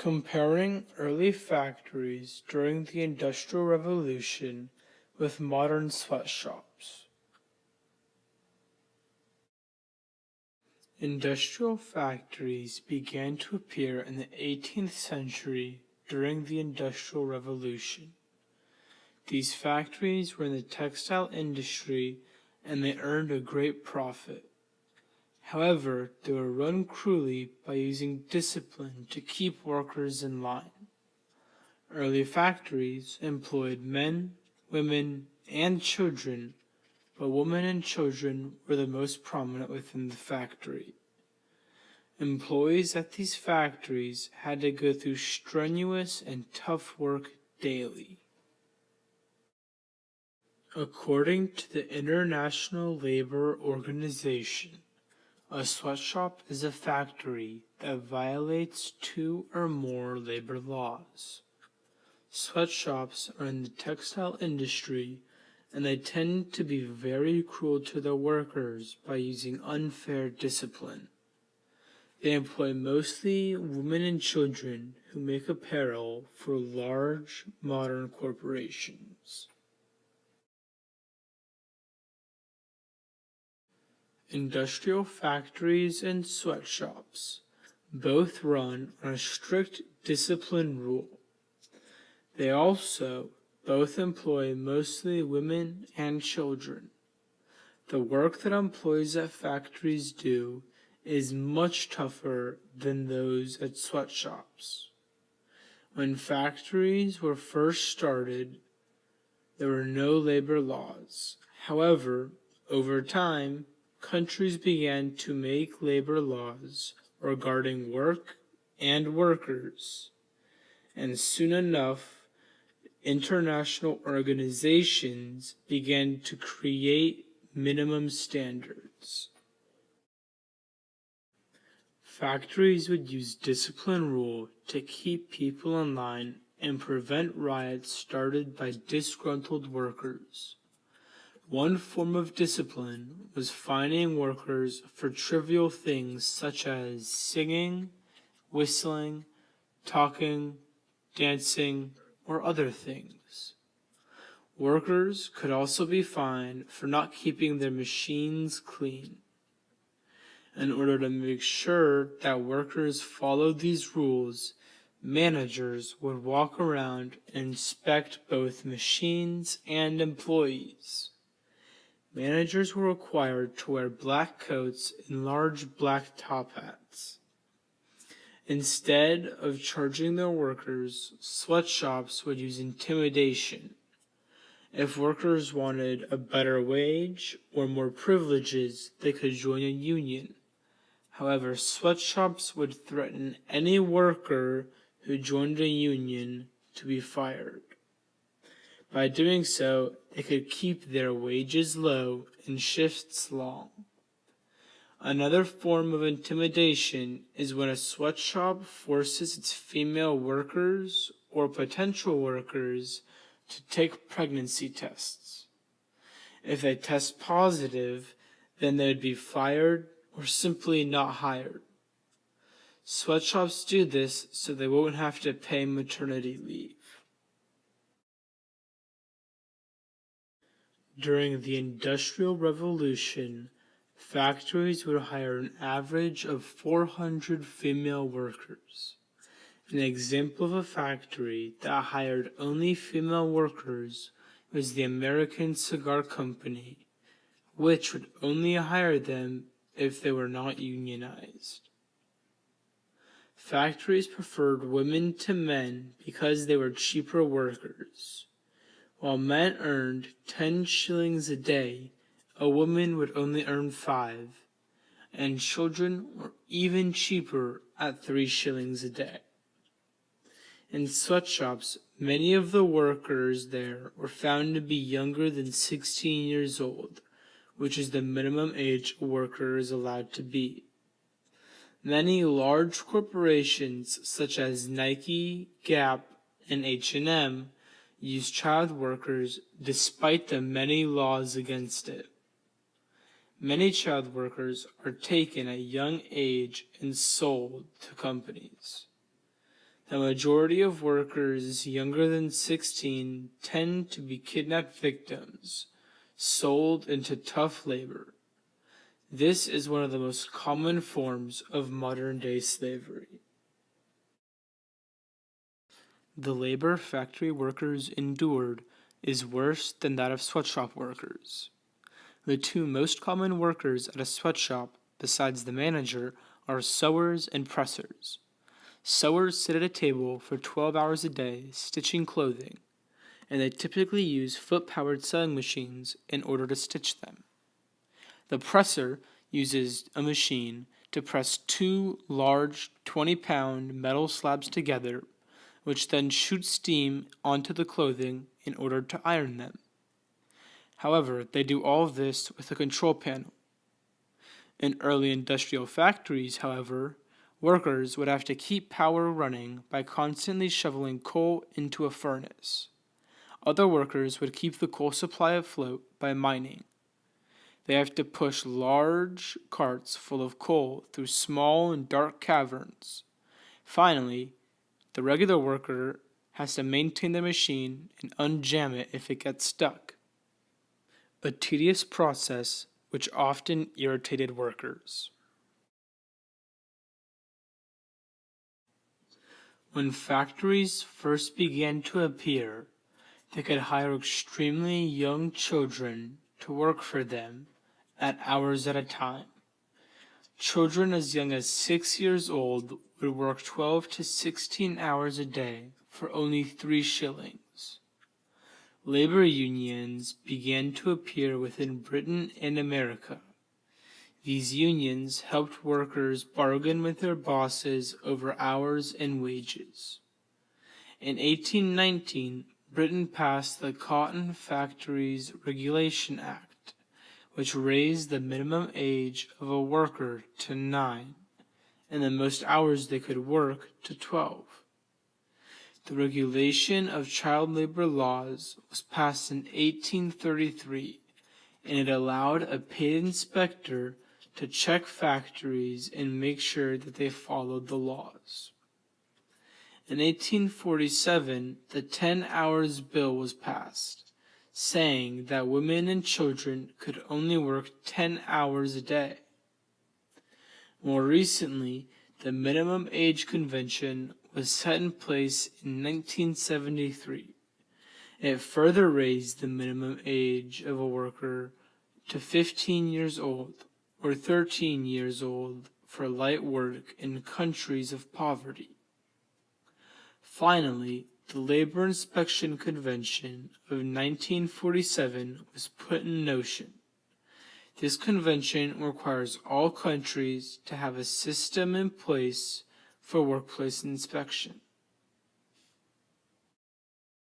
Comparing early factories during the Industrial Revolution with modern sweatshops. Industrial factories began to appear in the 18th century during the Industrial Revolution. These factories were in the textile industry and they earned a great profit. However, they were run cruelly by using discipline to keep workers in line. Early factories employed men, women, and children, but women and children were the most prominent within the factory. Employees at these factories had to go through strenuous and tough work daily. According to the International Labor Organization, a sweatshop is a factory that violates 2 or more labor laws. Sweatshops are in the textile industry, and they tend to be very cruel to their workers by using unfair discipline. They employ mostly women and children who make apparel for large modern corporations. Industrial factories and sweatshops both run on a strict discipline rule. They also both employ mostly women and children. The work that employees at factories do is much tougher than those at sweatshops. When factories were first started, there were no labor laws. However, over time, countries began to make labor laws regarding work and workers, and soon enough, international organizations began to create minimum standards. Factories would use discipline rule to keep people in line and prevent riots started by disgruntled workers. One form of discipline was fining workers for trivial things such as singing, whistling, talking, dancing, or other things. Workers could also be fined for not keeping their machines clean. In order to make sure that workers followed these rules, managers would walk around and inspect both machines and employees. Managers were required to wear black coats and large black top hats. Instead of charging their workers, sweatshops would use intimidation. If workers wanted a better wage or more privileges, they could join a union. However, sweatshops would threaten any worker who joined a union to be fired. By doing so, they could keep their wages low and shifts long. Another form of intimidation is when a sweatshop forces its female workers or potential workers to take pregnancy tests. If they test positive, then they would be fired or simply not hired. Sweatshops do this so they won't have to pay maternity leave. During the Industrial Revolution, factories would hire an average of 400 female workers. An example of a factory that hired only female workers was the American Cigar Company, which would only hire them if they were not unionized. Factories preferred women to men because they were cheaper workers. While men earned 10 shillings a day, a woman would only earn 5, and children were even cheaper at 3 shillings a day. In sweatshops, many of the workers there were found to be younger than 16 years old, which is the minimum age a worker is allowed to be. Many large corporations such as Nike, Gap, and H&M use child workers despite the many laws against it. Many child workers are taken at a young age and sold to companies. The majority of workers younger than 16 tend to be kidnapped victims, sold into tough labor. This is one of the most common forms of modern-day slavery. The labor factory workers endured is worse than that of sweatshop workers. The two most common workers at a sweatshop, besides the manager, are sewers and pressers. Sewers sit at a table for 12 hours a day stitching clothing, and they typically use foot-powered sewing machines in order to stitch them. The presser uses a machine to press two large 20-pound metal slabs together, which then shoots steam onto the clothing in order to iron them. However, they do all of this with a control panel. In early industrial factories, however, workers would have to keep power running by constantly shoveling coal into a furnace. Other workers would keep the coal supply afloat by mining. They have to push large carts full of coal through small and dark caverns. Finally, the regular worker has to maintain the machine and unjam it if it gets stuck. A tedious process which often irritated workers. When factories first began to appear, they could hire extremely young children to work for them at hours at a time. Children as young as 6 years old would work 12 to 16 hours a day for only 3 shillings. Labor unions began to appear within Britain and America. These unions helped workers bargain with their bosses over hours and wages. In 1819, Britain passed the Cotton Factories Regulation Act, which raised the minimum age of a worker to 9, and the most hours they could work to 12. The regulation of child labor laws was passed in 1833, and it allowed a paid inspector to check factories and make sure that they followed the laws. In 1847, the 10 Hours Bill was passed, saying that women and children could only work 10 hours a day. More recently, the Minimum Age Convention was set in place in 1973. It further raised the minimum age of a worker to 15 years old or 13 years old for light work in countries of poverty. Finally, the Labor Inspection Convention of 1947 was put in motion. This convention requires all countries to have a system in place for workplace inspection.